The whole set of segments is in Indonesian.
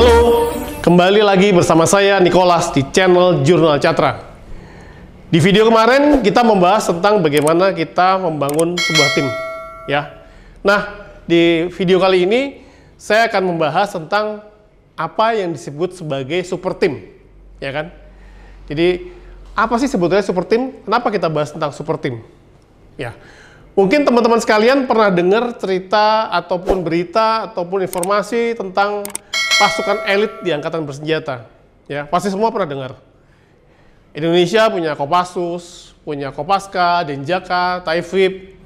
Halo, kembali lagi bersama saya Nicholas di channel Jurnal Catra. Di video kemarin kita membahas tentang bagaimana kita membangun sebuah tim, ya. Nah, di video kali ini saya akan membahas tentang apa yang disebut sebagai super team, ya kan? Jadi, apa sih sebetulnya super team? Kenapa kita bahas tentang super team? Ya, mungkin teman-teman sekalian pernah dengar cerita ataupun berita ataupun informasi tentang pasukan elit di angkatan bersenjata. Ya, pasti semua pernah dengar. Indonesia punya Kopassus, punya Kopaska, Denjaka, Taifib.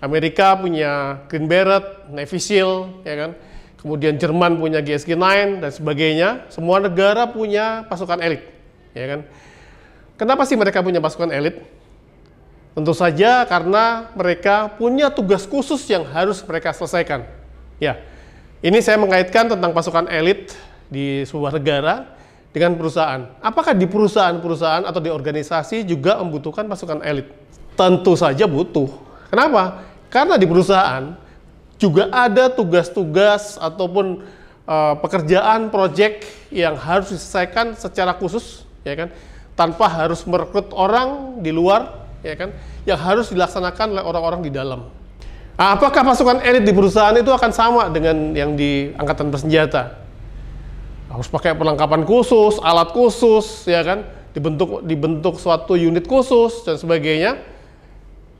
Amerika punya Green Beret, Navy SEAL, ya kan? Kemudian Jerman punya GSG-9 dan sebagainya. Semua negara punya pasukan elit, ya kan? Kenapa sih mereka punya pasukan elit? Tentu saja karena mereka punya tugas khusus yang harus mereka selesaikan. Ya. Ini saya mengaitkan tentang pasukan elit di sebuah negara dengan perusahaan. Apakah di perusahaan-perusahaan atau di organisasi juga membutuhkan pasukan elit? Tentu saja butuh. Kenapa? Karena di perusahaan juga ada tugas-tugas ataupun pekerjaan, proyek yang harus diselesaikan secara khusus, ya kan? Tanpa harus merekrut orang di luar, ya kan? Yang harus dilaksanakan oleh orang-orang di dalam. Apakah pasukan elit di perusahaan itu akan sama dengan yang di angkatan bersenjata? Harus pakai perlengkapan khusus, alat khusus, ya kan? Dibentuk suatu unit khusus dan sebagainya.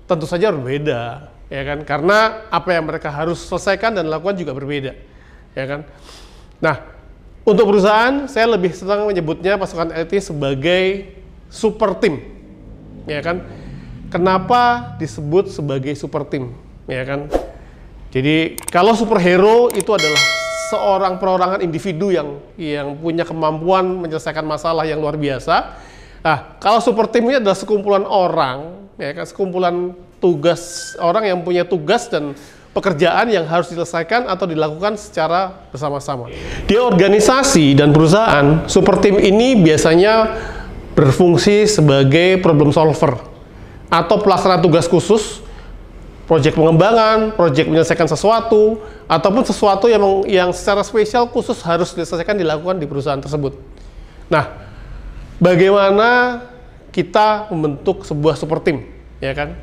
Tentu saja berbeda, ya kan? Karena apa yang mereka harus selesaikan dan lakukan juga berbeda, ya kan? Nah, untuk perusahaan saya lebih senang menyebutnya pasukan elit sebagai super team, ya kan? Kenapa disebut sebagai super team? Ya kan, jadi kalau superhero itu adalah seorang perorangan individu yang punya kemampuan menyelesaikan masalah yang luar biasa. Nah, kalau super team ini adalah sekumpulan orang, ya kan, sekumpulan tugas orang yang punya tugas dan pekerjaan yang harus diselesaikan atau dilakukan secara bersama-sama. Di organisasi dan perusahaan, super team ini biasanya berfungsi sebagai problem solver atau pelaksana tugas khusus, proyek pengembangan, proyek menyelesaikan sesuatu, ataupun sesuatu yang secara spesial khusus harus diselesaikan dilakukan di perusahaan tersebut. Nah, bagaimana kita membentuk sebuah super team, ya kan?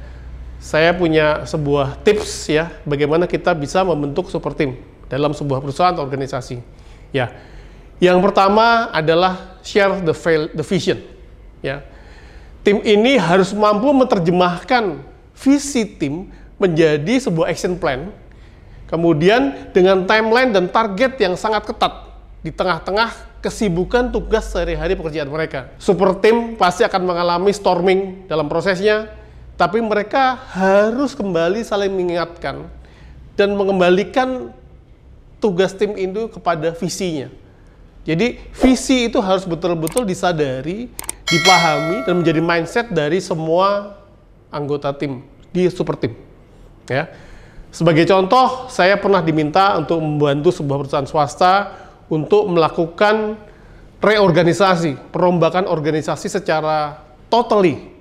Saya punya sebuah tips ya, bagaimana kita bisa membentuk super team dalam sebuah perusahaan atau organisasi. Ya, yang pertama adalah share the vision. Ya, tim ini harus mampu menerjemahkan visi tim menjadi sebuah action plan, kemudian dengan timeline dan target yang sangat ketat di tengah-tengah kesibukan tugas sehari-hari pekerjaan mereka. Super team pasti akan mengalami storming dalam prosesnya, tapi mereka harus kembali saling mengingatkan dan mengembalikan tugas tim itu kepada visinya. Jadi visi itu harus betul-betul disadari, dipahami, dan menjadi mindset dari semua anggota tim di super team. Ya. Sebagai contoh, saya pernah diminta untuk membantu sebuah perusahaan swasta untuk melakukan reorganisasi, perombakan organisasi secara totally.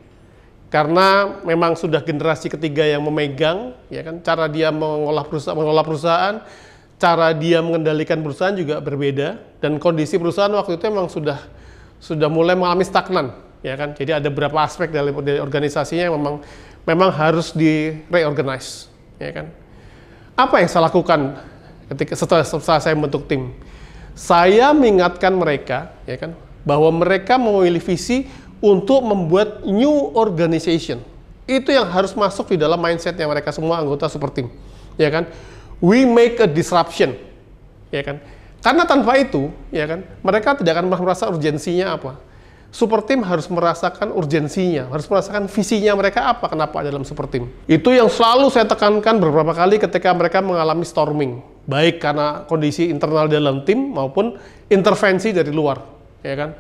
Karena memang sudah generasi ketiga yang memegang, ya kan, cara dia mengolah perusahaan, cara dia mengendalikan perusahaan juga berbeda, dan kondisi perusahaan waktu itu memang sudah mulai mengalami stagnan, ya kan. Jadi ada beberapa aspek dari organisasinya yang memang harus di-reorganize, ya kan. Apa yang saya lakukan setelah saya membentuk tim? Saya mengingatkan mereka, ya kan, bahwa mereka memilih visi untuk membuat new organization. Itu yang harus masuk di dalam mindsetnya mereka semua anggota super team, ya kan. We make a disruption, ya kan. Karena tanpa itu, ya kan, mereka tidak akan merasa urgensinya apa. Super team harus merasakan urgensinya, harus merasakan visinya mereka apa, kenapa dalam super team. Itu yang selalu saya tekankan beberapa kali ketika mereka mengalami storming, baik karena kondisi internal dalam tim maupun intervensi dari luar, ya kan.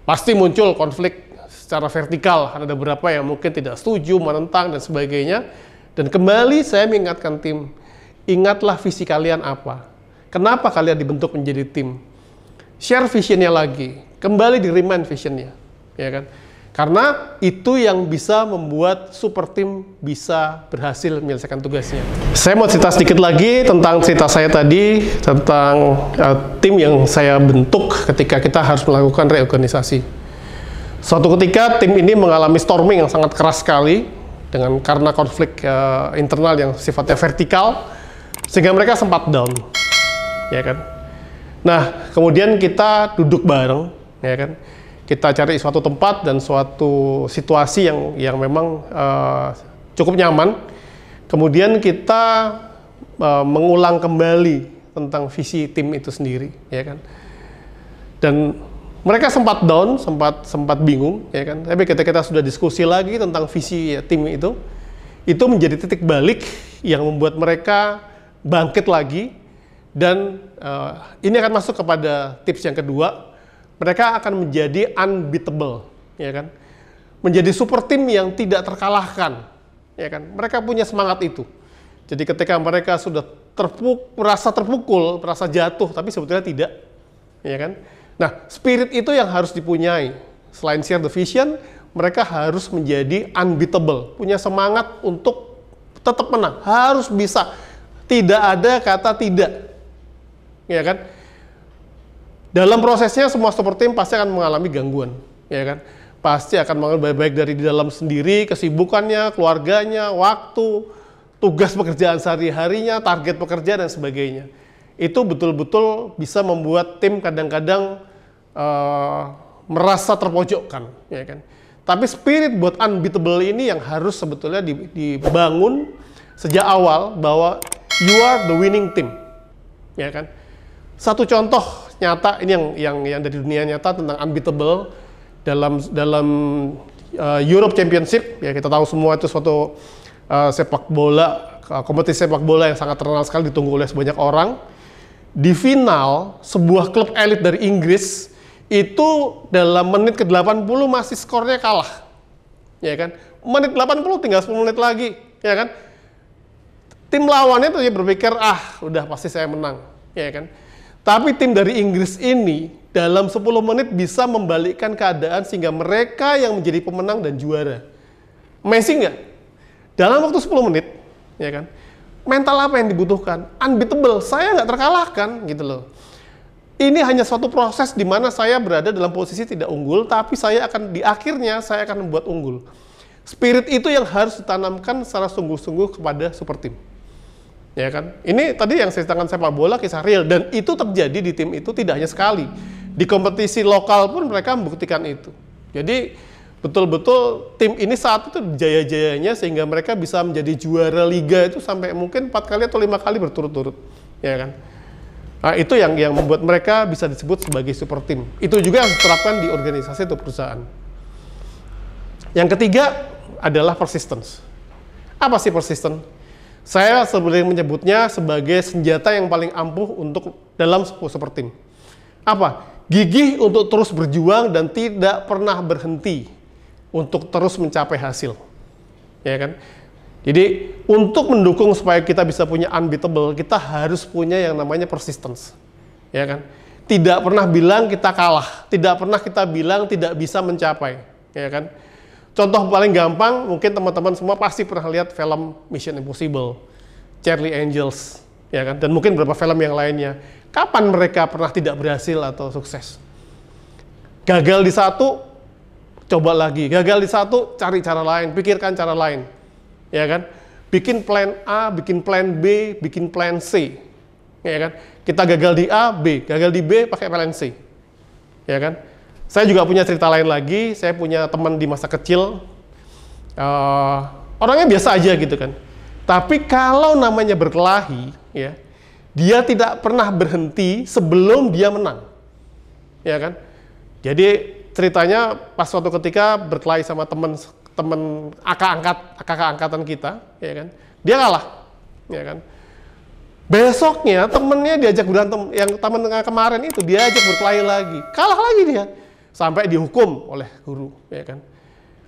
Pasti muncul konflik secara vertikal, ada beberapa yang mungkin tidak setuju, menentang dan sebagainya. Dan kembali saya mengingatkan tim, ingatlah visi kalian apa, kenapa kalian dibentuk menjadi tim. Share visionnya lagi, kembali di remind visionnya, ya kan. Karena itu yang bisa membuat super tim bisa berhasil menyelesaikan tugasnya. Saya mau cerita sedikit lagi tentang cerita saya tadi, tentang tim yang saya bentuk ketika kita harus melakukan reorganisasi. Suatu ketika tim ini mengalami storming yang sangat keras sekali, karena konflik internal yang sifatnya vertikal, sehingga mereka sempat down. Ya kan? Nah, kemudian kita duduk bareng, ya kan? Kita cari suatu tempat dan suatu situasi yang memang cukup nyaman. Kemudian kita mengulang kembali tentang visi tim itu sendiri, ya kan. Dan mereka sempat down, sempat bingung, ya kan. Tapi ketika kita sudah diskusi lagi tentang visi tim itu menjadi titik balik yang membuat mereka bangkit lagi. Dan ini akan masuk kepada tips yang kedua. Mereka akan menjadi unbeatable, ya kan? Menjadi super tim yang tidak terkalahkan, ya kan? Mereka punya semangat itu. Jadi ketika mereka sudah merasa terpukul, merasa jatuh, tapi sebetulnya tidak, ya kan? Nah, spirit itu yang harus dipunyai. Selain share the vision, mereka harus menjadi unbeatable, punya semangat untuk tetap menang, harus bisa. Tidak ada kata tidak, ya kan? Dalam prosesnya semua super team pasti akan mengalami gangguan, ya kan? Pasti akan mengalami baik dari di dalam sendiri, kesibukannya, keluarganya, waktu, tugas pekerjaan sehari-harinya, target pekerjaan dan sebagainya. Itu betul-betul bisa membuat tim kadang-kadang merasa terpojokkan, ya kan? Tapi spirit buat unbeatable ini yang harus sebetulnya dibangun sejak awal, bahwa you are the winning team, ya kan? Satu contoh nyata ini yang dari dunia nyata tentang unbeatable dalam Europe Championship, ya kita tahu semua itu suatu sepak bola, kompetisi sepak bola yang sangat terkenal sekali, ditunggu oleh sebanyak orang. Di final, sebuah klub elit dari Inggris itu dalam menit ke-80 masih skornya kalah, ya kan? Menit 80 tinggal 10 menit lagi, ya kan? Tim lawannya tuh ya berpikir, udah pasti saya menang, ya kan? Tapi tim dari Inggris ini dalam 10 menit bisa membalikkan keadaan sehingga mereka yang menjadi pemenang dan juara. Amazing nggak? Dalam waktu 10 menit, ya kan? Mental apa yang dibutuhkan? Unbeatable, saya nggak terkalahkan, gitu loh. Ini hanya suatu proses di mana saya berada dalam posisi tidak unggul, tapi di akhirnya saya akan membuat unggul. Spirit itu yang harus ditanamkan secara sungguh-sungguh kepada super team. Ya kan? Ini tadi yang saya ceritakan sepak bola kisah real, dan itu terjadi di tim itu tidak hanya sekali. Di kompetisi lokal pun mereka membuktikan itu. Jadi betul-betul tim ini saat itu jaya-jayanya sehingga mereka bisa menjadi juara liga itu sampai mungkin 4 kali atau 5 kali berturut-turut, ya kan? Nah, itu yang membuat mereka bisa disebut sebagai super tim. Itu juga yang diterapkan di organisasi atau perusahaan. Yang ketiga adalah persistence. Apa sih persistence? Saya sebenarnya menyebutnya sebagai senjata yang paling ampuh untuk dalam sebuah super team. Apa? Gigih untuk terus berjuang dan tidak pernah berhenti untuk terus mencapai hasil. Ya kan? Jadi untuk mendukung supaya kita bisa punya unbeatable, kita harus punya yang namanya persistence. Ya kan? Tidak pernah bilang kita kalah, tidak pernah kita bilang tidak bisa mencapai, ya kan? Contoh paling gampang, mungkin teman-teman semua pasti pernah lihat film Mission Impossible, Charlie Angels, ya kan? Dan mungkin beberapa film yang lainnya. Kapan mereka pernah tidak berhasil atau sukses? Gagal di satu, coba lagi. Gagal di satu, cari cara lain, pikirkan cara lain, ya kan? Bikin plan A, bikin plan B, bikin plan C, ya kan? Kita gagal di A, B, gagal di B, pakai plan C, ya kan? Saya juga punya cerita lain lagi. Saya punya teman di masa kecil, orangnya biasa aja gitu kan. Tapi kalau namanya berkelahi, ya, dia tidak pernah berhenti sebelum dia menang, ya kan. Jadi ceritanya pas suatu ketika berkelahi sama teman kakak angkatan kita, ya kan, dia kalah, ya kan. Besoknya temennya diajak berantem, yang teman kemarin itu diajak berkelahi lagi, kalah lagi dia. Sampai dihukum oleh guru, ya kan.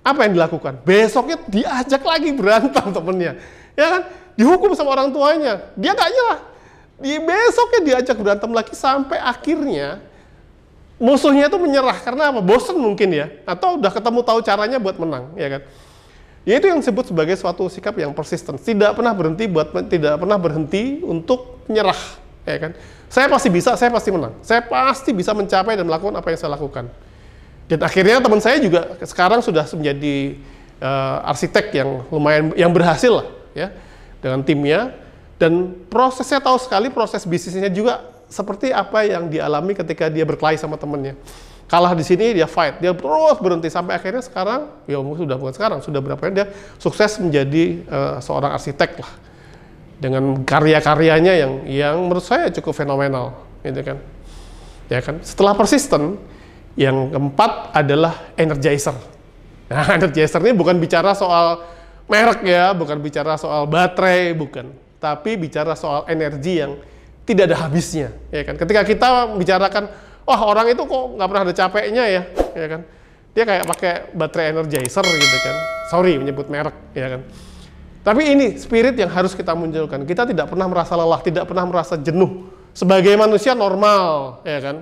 Apa yang dilakukan? Besoknya diajak lagi berantem temennya, ya kan. Dihukum sama orang tuanya, dia nggak nyerah. Besoknya diajak berantem lagi sampai akhirnya musuhnya itu menyerah karena apa? Bosen mungkin ya, atau udah ketemu tahu caranya buat menang, ya kan? Ya itu yang disebut sebagai suatu sikap yang persisten, tidak pernah berhenti untuk menyerah, ya kan? Saya pasti bisa, saya pasti menang, saya pasti bisa mencapai dan melakukan apa yang saya lakukan. Dan akhirnya teman saya juga sekarang sudah menjadi arsitek yang lumayan, yang berhasil lah, ya, dengan timnya. Dan prosesnya tahu sekali proses bisnisnya juga seperti apa yang dialami ketika dia berkelahi sama temennya. Kalah di sini dia fight, dia terus berhenti sampai akhirnya sekarang, ya sudah bukan sekarang, sudah berapa tahun dia sukses menjadi seorang arsitek lah, dengan karya-karyanya yang menurut saya cukup fenomenal, gitu kan. Ya kan. Setelah persisten, yang keempat adalah energizer. Nah, energizer ini bukan bicara soal merek ya, bukan bicara soal baterai, bukan, tapi bicara soal energi yang tidak ada habisnya, ya kan. Ketika kita bicarakan, wah orang itu kok nggak pernah ada capeknya ya kan. Dia kayak pakai baterai energizer gitu kan. Sorry menyebut merek, ya kan. Tapi ini spirit yang harus kita munculkan. Kita tidak pernah merasa lelah, tidak pernah merasa jenuh. Sebagai manusia normal, ya kan.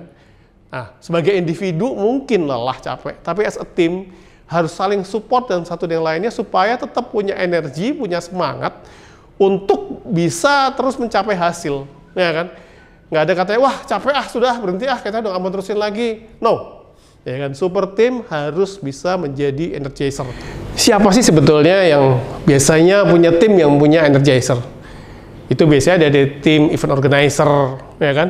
Nah, sebagai individu mungkin lelah, capek. Tapi as a team harus saling support dan satu dengan lainnya supaya tetap punya energi, punya semangat untuk bisa terus mencapai hasil, ya kan. Nggak ada katanya, wah capek sudah berhenti kita udah nggak mau terusin lagi. No, ya kan, super team harus bisa menjadi energizer. Siapa sih sebetulnya yang biasanya punya tim yang punya energizer? Itu biasanya ada tim event organizer, ya kan,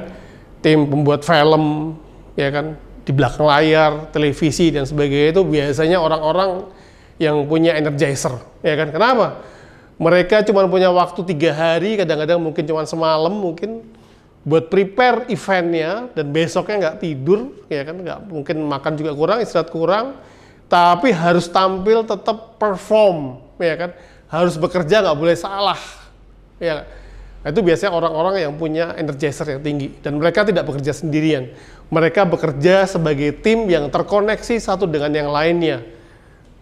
tim pembuat film, ya kan, di belakang layar, televisi dan sebagainya. Itu biasanya orang-orang yang punya energizer, ya kan. Kenapa? Mereka cuma punya waktu 3 hari, kadang-kadang mungkin cuma semalam mungkin, buat prepare eventnya, dan besoknya nggak tidur, ya kan, nggak mungkin makan juga kurang, istirahat kurang, tapi harus tampil tetap perform, ya kan, harus bekerja nggak boleh salah, ya. Nah, itu biasanya orang-orang yang punya energizer yang tinggi, dan mereka tidak bekerja sendirian, mereka bekerja sebagai tim yang terkoneksi satu dengan yang lainnya,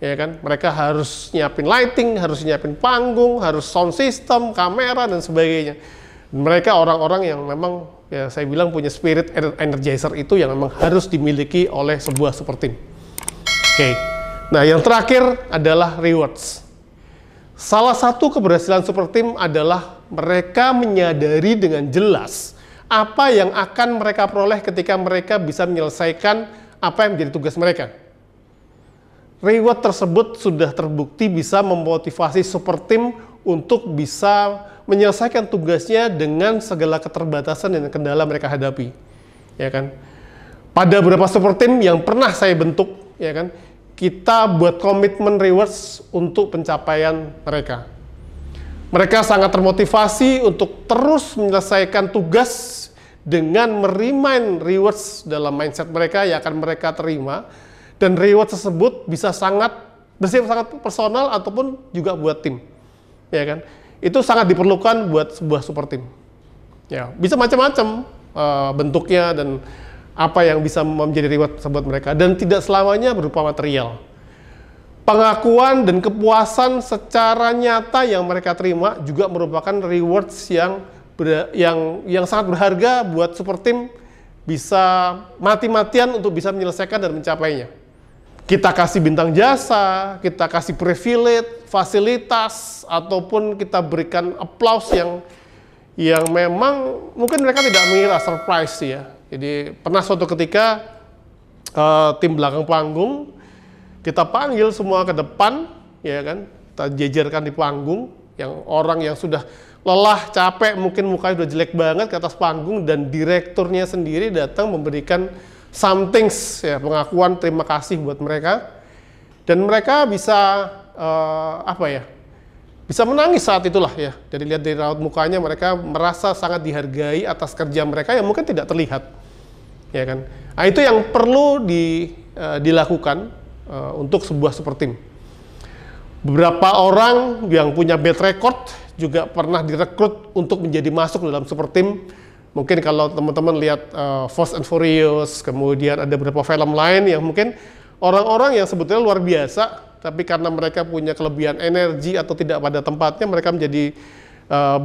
ya kan. Mereka harus nyiapin lighting, harus nyiapin panggung, harus sound system, kamera dan sebagainya. Mereka orang-orang yang memang, ya saya bilang, punya spirit energizer itu yang memang harus dimiliki oleh sebuah super team. Oke. Nah, yang terakhir adalah rewards. Salah satu keberhasilan super team adalah mereka menyadari dengan jelas apa yang akan mereka peroleh ketika mereka bisa menyelesaikan apa yang menjadi tugas mereka. Reward tersebut sudah terbukti bisa memotivasi super team untuk bisa menyelesaikan tugasnya dengan segala keterbatasan dan kendala mereka hadapi, ya kan. Pada beberapa super team yang pernah saya bentuk, ya kan, kita buat komitmen rewards untuk pencapaian mereka. Mereka sangat termotivasi untuk terus menyelesaikan tugas dengan merimain rewards dalam mindset mereka yang akan mereka terima, dan reward tersebut bisa bersifat sangat personal ataupun juga buat tim, ya kan. Itu sangat diperlukan buat sebuah super team. Ya, bisa macam-macam bentuknya dan apa yang bisa menjadi reward buat mereka, dan tidak selamanya berupa material. Pengakuan dan kepuasan secara nyata yang mereka terima juga merupakan rewards yang sangat berharga buat super team bisa mati-matian untuk bisa menyelesaikan dan mencapainya. Kita kasih bintang jasa, kita kasih privilege, fasilitas, ataupun kita berikan applause yang memang mungkin mereka tidak mengira, surprise ya. Jadi pernah suatu ketika tim belakang panggung kita panggil semua ke depan, ya kan, kita jejerkan di panggung, yang orang yang sudah lelah, capek, mungkin mukanya udah jelek banget ke atas panggung, dan direkturnya sendiri datang memberikan something, ya, pengakuan terima kasih buat mereka, dan mereka bisa bisa menangis saat itulah ya. Jadi lihat dari raut mukanya, mereka merasa sangat dihargai atas kerja mereka yang mungkin tidak terlihat, ya kan. Nah, itu yang perlu dilakukan untuk sebuah super team. Beberapa orang yang punya bad record juga pernah direkrut untuk menjadi masuk dalam super team. Mungkin kalau teman-teman lihat Fast and Furious, kemudian ada beberapa film lain yang mungkin orang-orang yang sebetulnya luar biasa, tapi karena mereka punya kelebihan energi atau tidak pada tempatnya, mereka menjadi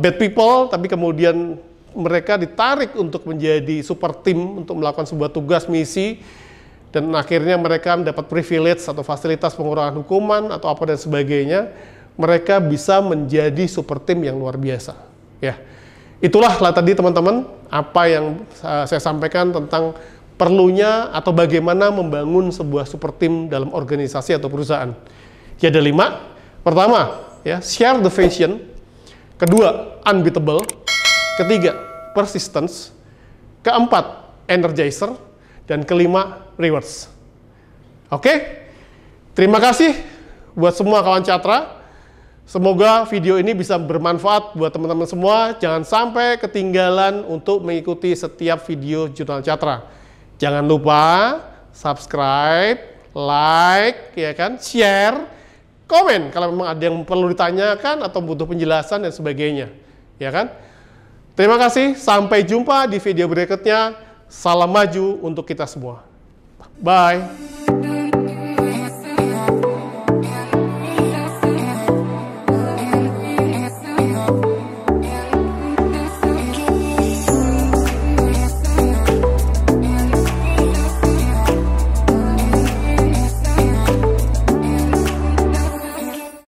bad people, tapi kemudian mereka ditarik untuk menjadi super tim untuk melakukan sebuah tugas misi, dan akhirnya mereka mendapat privilege atau fasilitas pengurangan hukuman atau apa dan sebagainya, mereka bisa menjadi super tim yang luar biasa. Ya, itulah tadi teman-teman apa yang saya sampaikan tentang perlunya atau bagaimana membangun sebuah super tim dalam organisasi atau perusahaan. Ya, ada 5. Pertama, ya, share the vision. Kedua, unbeatable. Ketiga, persistence. Keempat, energizer. Dan kelima, rewards. Oke? Terima kasih buat semua kawan Catra. Semoga video ini bisa bermanfaat buat teman-teman semua. Jangan sampai ketinggalan untuk mengikuti setiap video Jurnal Catra. Jangan lupa subscribe, like, ya kan, share, komen kalau memang ada yang perlu ditanyakan atau butuh penjelasan dan sebagainya, ya kan? Terima kasih, sampai jumpa di video berikutnya. Salam maju untuk kita semua. Bye.